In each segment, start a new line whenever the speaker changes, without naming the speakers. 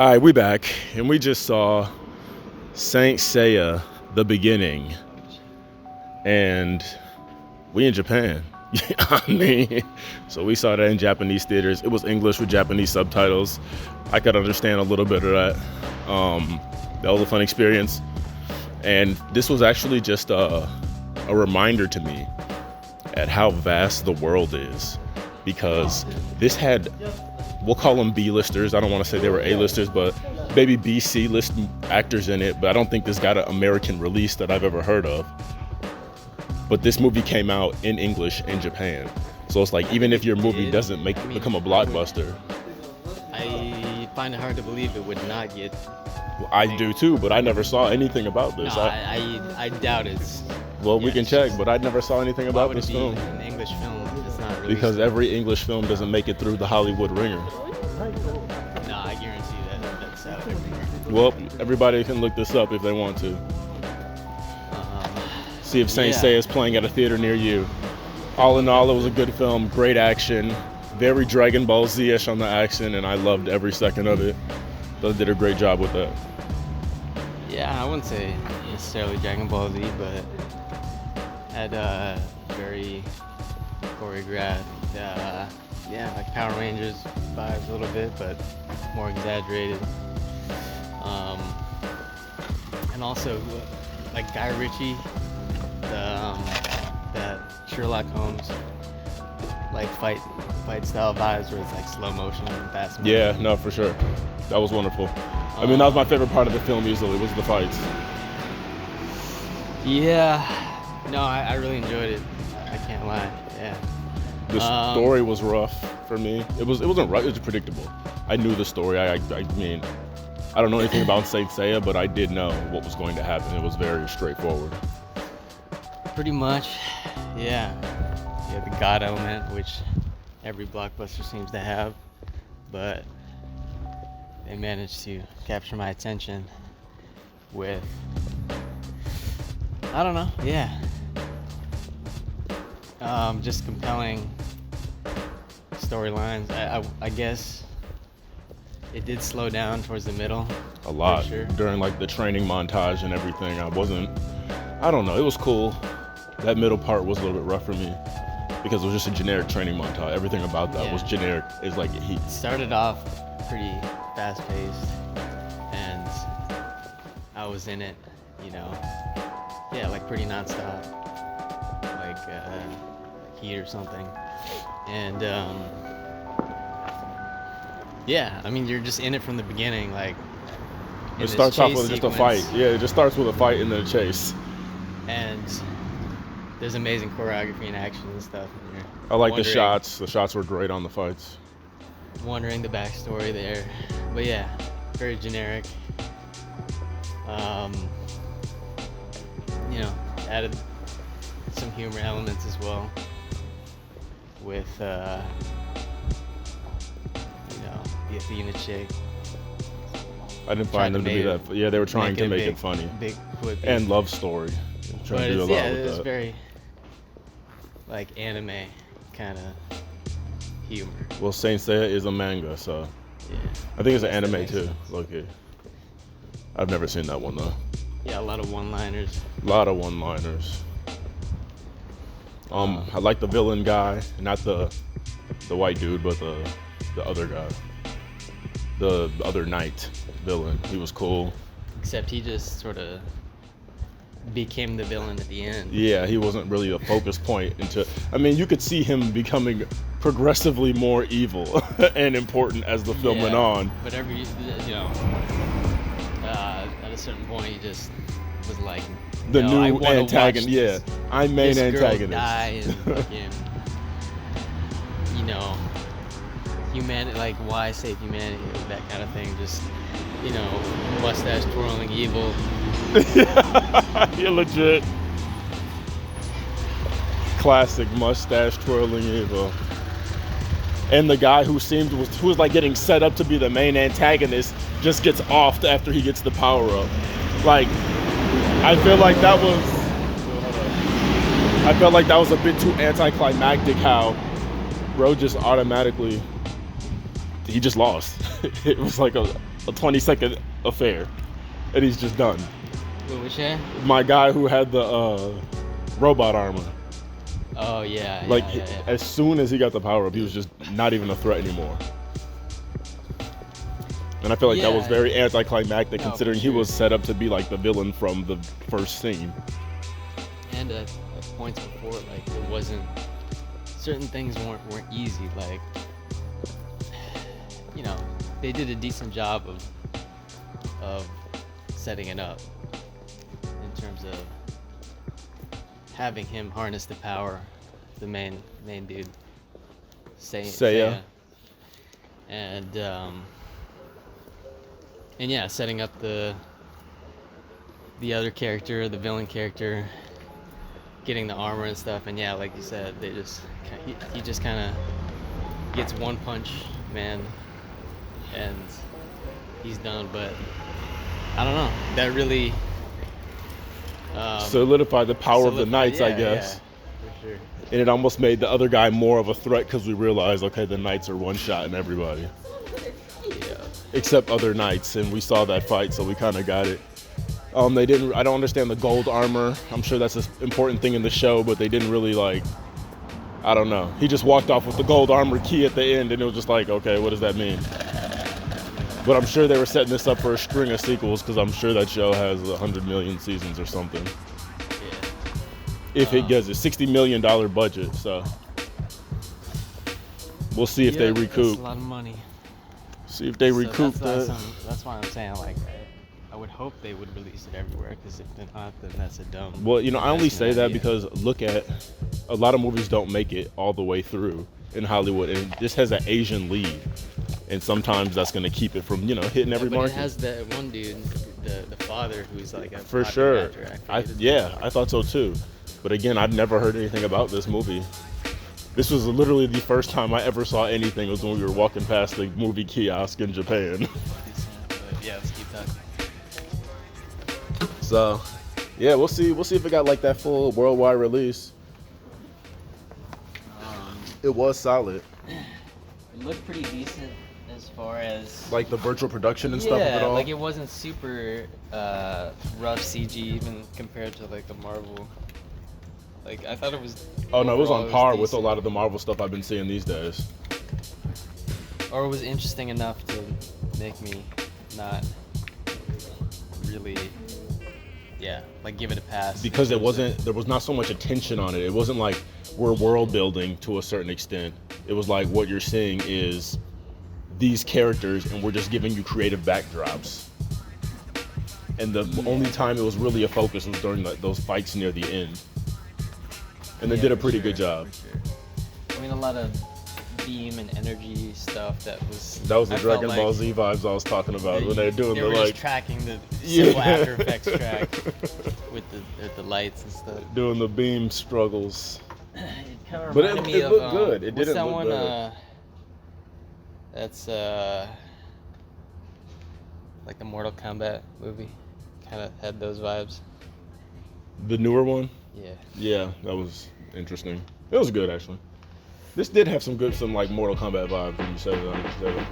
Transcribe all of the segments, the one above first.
All right, we back, and we just saw Saint Seiya, the beginning, and we in Japan. I mean, so we saw that in Japanese theaters. It was English with Japanese subtitles. I could understand a little bit of that. That was a fun experience, and this was actually just a reminder to me at how vast the world is, because this had, we'll call them B-listers. I don't want to say they were A-listers, but maybe B-C-list actors in it. But I don't think this got an American release that I've ever heard of. But this movie came out in English in Japan. So it's like, even if your movie doesn't become a blockbuster.
I find it hard to believe it would not get.
Well, I do too, but I never saw anything about this.
No, I doubt it's.
Well, we can check, but I never saw anything about this film.
An English film, it's not released.
Because every English film doesn't make it through the Hollywood ringer.
No, I guarantee that's out everywhere.
Well, everybody can look this up if they want to. See if Saint Seiya is playing at a theater near you. All in all, it was a good film, great action, very Dragon Ball Z-ish on the action, and I loved every second of it. They did a great job with that.
Yeah, I wouldn't say necessarily Dragon Ball Z, but had very choreographed, like Power Rangers vibes a little bit, but more exaggerated. And also, like Guy Ritchie, that Sherlock Holmes, like fight style vibes where it's like slow motion and fast motion.
Yeah, no, for sure. That was wonderful. I mean, that was my favorite part of the film easily, was the fights.
Yeah, no, I really enjoyed it. I can't lie. Yeah.
The story was rough for me. It wasn't rough. It was predictable. I knew the story. I mean, I don't know anything about Saint Seiya, but I did know what was going to happen. It was very straightforward.
Pretty much, yeah. Yeah, the God element, which every blockbuster seems to have, but they managed to capture my attention with, I don't know, just compelling storylines. I guess it did slow down towards the middle.
A lot.
Sure.
During like the training montage and everything. I don't know, it was cool. That middle part was a little bit rough for me because it was just a generic training montage. Everything about that was generic. It's like heat.
Started off pretty fast paced and I was in it, like pretty nonstop, like Heat or something. And I mean, you're just in it from the beginning, like.
It starts off with just a fight. Yeah, it just starts with a fight and then a chase.
And there's amazing choreography and action and stuff. And
I like the shots. The shots were great on the fights.
Wondering the backstory there. But yeah, very generic. Added some humor elements as well with, the Athena chick.
I didn't find them to be that. Yeah, they were trying to make it funny.
Big quippy.
And love story.
But it's very like anime kind of humor.
Well, Saint Seiya is a manga, so I think it's an anime too. Look-y. I've never seen that one though.
Yeah, a lot of one-liners.
I like the villain guy, not the white dude, but the other guy, the other knight villain. He was cool.
Except he just sort of became the villain at the end.
Yeah, he wasn't really a focus point I mean, you could see him becoming progressively more evil and important as the film went on.
But at a certain point, he just was like
the new antagonist. Yeah, I'm main
this
antagonist.
Girl die and fucking, humanity, like why save humanity, that kind of thing. Just mustache twirling evil.
You're legit. Classic mustache twirling evil. And the guy who was like getting set up to be the main antagonist just gets offed after he gets the power up. Like, I felt like that was a bit too anticlimactic how bro just automatically he just lost. It was like a 20-second affair, and he's just done.
Wait, which guy?
My guy who had the robot armor.
Oh yeah.
Like
yeah.
as soon as he got the power up, he was just not even a threat anymore. And I feel like that was very anticlimactic,
No,
considering
for
he
sure.
was set up to be like the villain from the first scene.
And at points before, like it wasn't. Certain things weren't easy. Like, you know, they did a decent job of setting it up in terms of having him harness the power, the main dude,
Seiya.
and yeah, setting up the other character, the villain character, getting the armor and stuff. And yeah, like you said, he just kind of gets one punch, man, and he's done. But I don't know, that really
Solidified the power of the Knights, I guess.
Yeah, for sure.
And it almost made the other guy more of a threat because we realized, okay, the Knights are one-shotting everybody.
Yeah.
Except other Knights, and we saw that fight, so we kind of got it. They didn't. I don't understand the gold armor. I'm sure that's an important thing in the show, but they didn't really like. I don't know. He just walked off with the gold armor key at the end, and it was just like, okay, what does that mean? But I'm sure they were setting this up for a string of sequels because I'm sure that show has 100 million seasons or something.
Yeah.
If it gets a $60 million budget, so we'll see if they recoup.
That's a lot of money.
See if they recoup that.
That's why I'm saying, like, I would hope they would release it everywhere, because if they're not, then that's a dumb.
Well, I only say that
idea.
because look at a lot of movies don't make it all the way through in Hollywood, and this has an Asian lead, and sometimes that's going to keep it from hitting every
but
market.
It has that one dude, the father, who's like a
For
popular
sure.
actor.
I thought so too, but again, I've never heard anything about this movie. This was literally the first time I ever saw anything was when we were walking past the movie kiosk in Japan.
But yeah, let's keep talking.
So, yeah, we'll see if it got like that full worldwide release. It was solid.
It looked pretty decent as far as
Like the virtual production and stuff of it all.
like it wasn't super rough CG even compared to like the Marvel. Like I thought it was.
Oh no, it was
overall,
on par with a
decent.
lot of the Marvel stuff I've been seeing these days.
Or it was interesting enough to make me not really, like give it a pass.
Because there was not so much attention on it. It wasn't like we're world building to a certain extent. It was like what you're seeing is these characters and we're just giving you creative backdrops. And the only time it was really a focus was during those fights near the end. And they did a pretty good job.
For sure. I mean, a lot of beam and energy stuff that was
The Dragon Ball Z vibes I was talking about when they're doing
they
the
were
like
just tracking the simple After Effects track with the lights and stuff.
doing the beam struggles.
It kind of
But
reminded me
it
of
looked good. It
what's
didn't
that
look
one,
bad.
That's like the Mortal Kombat movie. Kind of had those vibes.
The newer one?
Yeah.
Yeah, that was interesting. It was good actually. This did have some like Mortal Kombat vibes when you said it.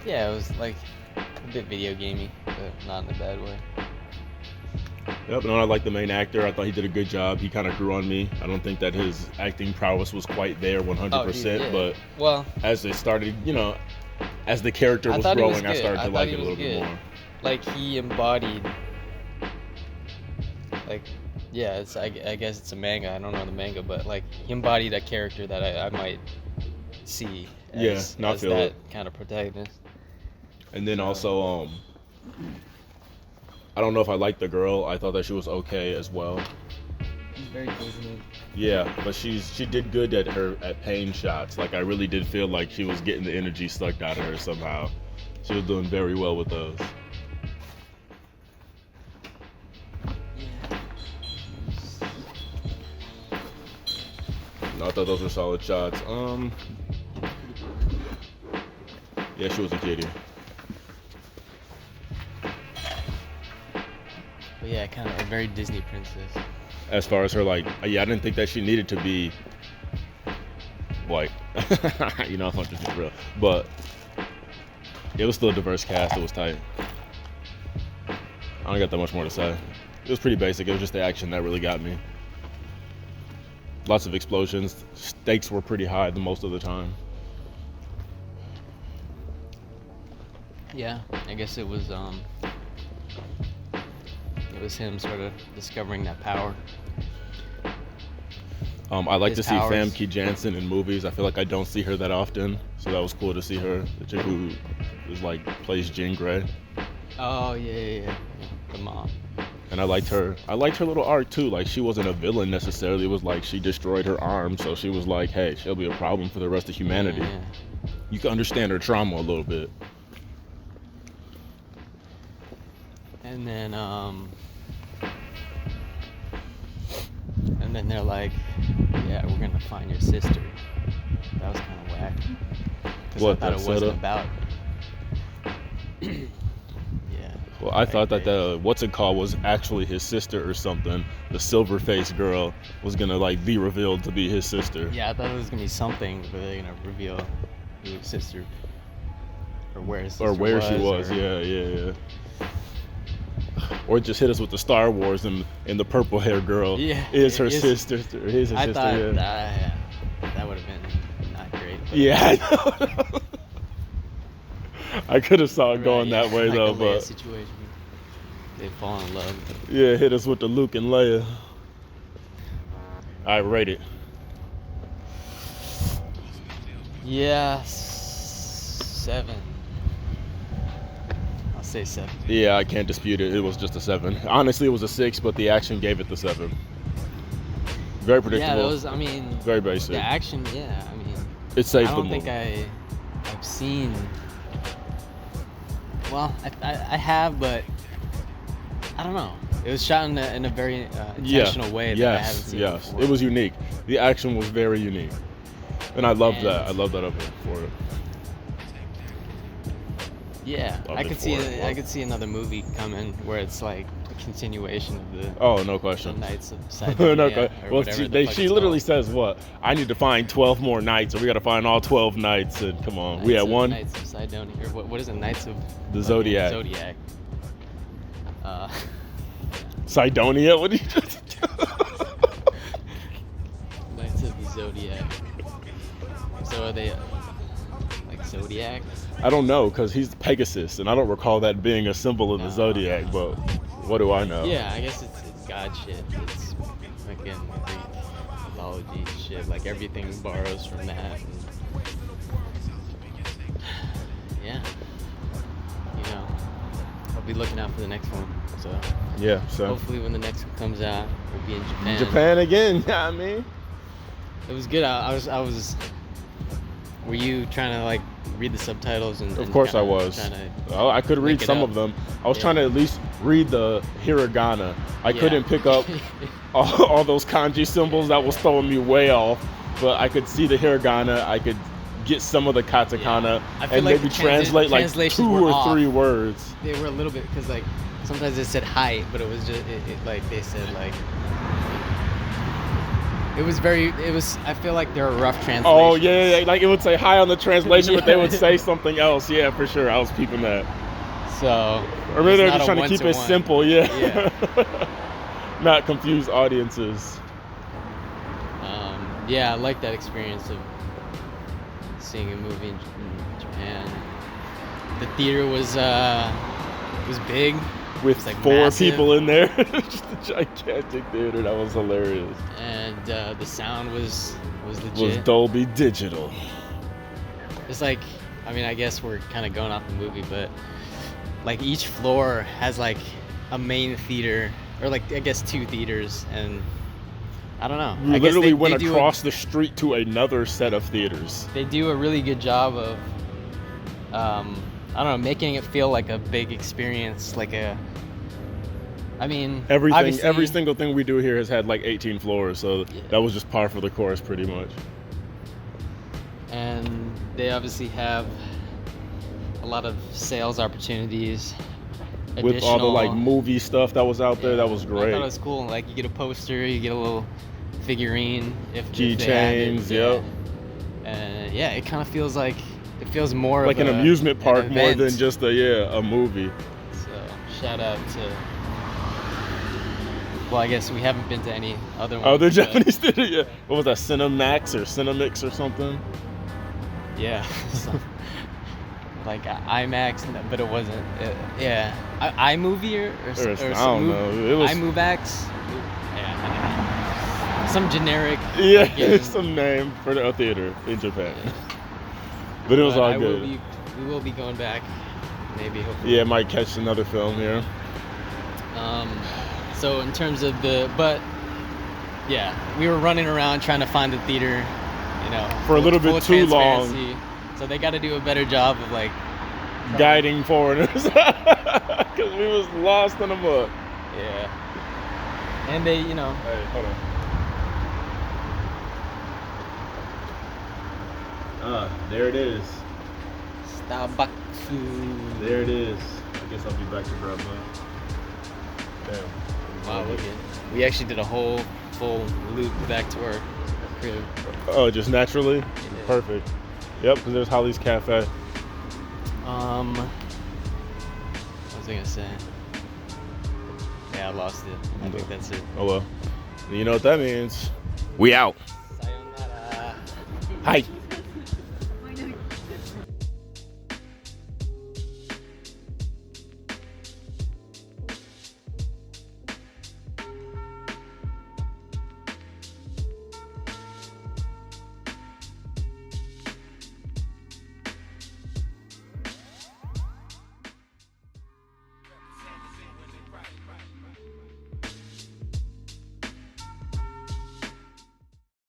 Yeah, it was like a bit video gamey, but not in a bad way.
Yep, and I like the main actor. I thought he did a good job. He kind of grew on me. I don't think that his acting prowess was quite there 100%, but
well,
as it started, as the character was growing, I started to like it a little bit more.
Like he embodied, like, yeah, it's I guess it's a manga. I don't know the manga, but like he embodied a character that I might see as,
I
as
feel
that
it.
kind of protagonist.
And then also, I don't know if I liked the girl. I thought that she was okay as well.
He's very Disney.
Yeah, but she did good at pain shots. Like I really did feel like she was getting the energy sucked out of her somehow. She was doing very well with those. I thought those were solid shots. Yeah, she was a kitty.
But yeah, kind of a very Disney princess.
As far as her, like, I didn't think that she needed to be, like, if I'm just being real, but It was still a diverse cast. It was tight. I don't got that much more to say. It was pretty basic. It was just the action that really got me. Lots of explosions. Stakes were pretty high the most of the time.
Yeah, I guess it was him sort of discovering that power.
I like
His
to see
powers.
Famke Janssen in movies. I feel like I don't see her that often, so that was cool to see her. The chick who is like plays Jean Grey,
Oh yeah, the mom.
and I liked her. I liked her little arc too. Like she wasn't a villain necessarily. It was like she destroyed her arm, so she was like, hey, she'll be a problem for the rest of humanity.
Yeah.
You can understand her trauma a little bit.
And they're like, yeah, we're gonna find your sister. That was kind of whack. Because I
What,
thought
that
it wasn't
setup?
about.
Well, I thought that the what's it called was actually his sister or something. The silver face girl was gonna like be revealed to be his sister.
Yeah, I thought it was gonna be something, but they're gonna reveal who his sister or where his sister
Or where she was.
or-
Yeah. Or just hit us with the Star Wars and the purple hair girl
Yeah,
is her
it is-
sister. Is her
I
sister.
thought
Yeah.
that would have been not great. but-
Yeah, I know. I could have saw it
Right,
going
yeah,
that way
like
though,
the Leia
but
situation. They fall in love.
yeah, hit us with the Luke and Leia. I rate it.
Yeah, 7. I'll say 7.
Yeah, I can't dispute it. It was just a 7. Honestly, it was a 6, but the action gave it the 7. Very
Yeah,
predictable.
those. I mean,
Very basic.
the action. Yeah, I mean,
It saved
I
the
don't
movie.
think I've seen. Well, I have, but I don't know. It was shot in a very intentional way that I haven't seen
yes.
before.
It was unique. The action was very unique, and I loved
And-
that. I love that of it for it.
Yeah,
Loved
I
it
could
for
see
it.
I could see another movie coming where it's like a continuation of the
Oh, no
the
question.
Knights of
No,
Sidonia
que-
or
well,
whatever the fuck
she
it's
literally
called.
says what? I need to find 12 more knights, or we got to find all 12 knights. And come on, we
Knights
had
of-
one.
Knights of Sidonia, or what is it? Knights of
The Zodiac.
Zodiac.
Sidonia. What did you just?
Knights of the Zodiac. So are they like Zodiac?
I don't know, because he's Pegasus, and I don't recall that being a symbol of the
No.
Zodiac. But what do I know?
Yeah, I guess it's God shit. It's fucking Greek mythology shit. Like everything borrows from that. And yeah, you know, I'll be looking out for the next one. So
Yeah. So
hopefully when the next one comes out, we'll be in Japan.
Japan again. Yeah, I mean.
It was good. I was. Were you trying to like read the subtitles and?
Of course I
kinda
was.
trying to
Well, I could read
link it
some
up?
of them. I was
Yeah.
trying to at least read the hiragana. I
Yeah.
couldn't pick up all those kanji symbols. That was throwing me way off. But I could see the hiragana. I could get some of the katakana
Yeah. I feel
and
like
maybe
the
translate like
translations
2
were
or
off.
3 words.
They were a little bit because like sometimes it said height, but it was just like they said like it was very. It was. I feel like there were rough translations.
Oh yeah. Like it would say hi on the translation, but they would
Yeah.
say something else. Yeah, for sure. I was peeping that.
So.
Or maybe
it's
they're
not
just
a
trying to keep it
one-to-one.
simple. Yeah.
Yeah.
Not confuse audiences.
Yeah, I like that experience of seeing a movie in Japan. The theater was big.
With
It's, like,
4
massive.
people in there. Just a gigantic theater. That was hilarious.
And the sound was legit.
Was Dolby Digital.
It's like, I mean, I guess we're kind of going off the movie, but like each floor has like a main theater, or like I guess 2 theaters, and I don't know.
We
I guess
literally went
they do
across the street to another set of theaters.
They do a really good job of, I don't know, making it feel like a big experience, like a. I mean,
Every
obviously-
single thing we do here has had like 18 floors, so
Yeah.
that was just par for the course, pretty much.
And they obviously have a lot of sales opportunities.
With all the like
additional-
movie stuff that was out there,
Yeah,
that was
I
great.
thought it was cool. Like you get a poster, you get a little figurine if they have it,
Keychains, yep.
And yeah, it kind of feels like it feels more
like
of
an amusement park more
event.
than just a movie.
So shout out to. Well, I guess we haven't been to any other ones.
Other
but
Japanese theater, yeah. What was that, Cinemax or Cinemix or something?
Yeah. Like IMAX, but it wasn't. Yeah, iMovie or
I don't know. It was
iMovieX. Yeah, some generic.
yeah,
fucking-
some name for a theater in Japan. But it was all good.
We will be going back, maybe. Hopefully.
Yeah, might catch another film here.
So in terms of yeah, we were running around trying to find the theater,
For a little bit
full
too long.
transparency. So they got to do a better job of like
Guiding foreigners. Because we was lost in the mud.
Yeah. And they,
Hey, hold on. There it is.
Starbucks.
There it is. I guess I'll be back to grab that. Damn.
Wow, we actually did a whole full loop back to our crib.
Oh, just naturally?
Yeah.
Perfect. Yep, because there's Holly's Cafe.
What was I gonna say? Yeah, I lost it. I think that's it.
Oh well. You know what that means. We out.
Sayonara.
Hi.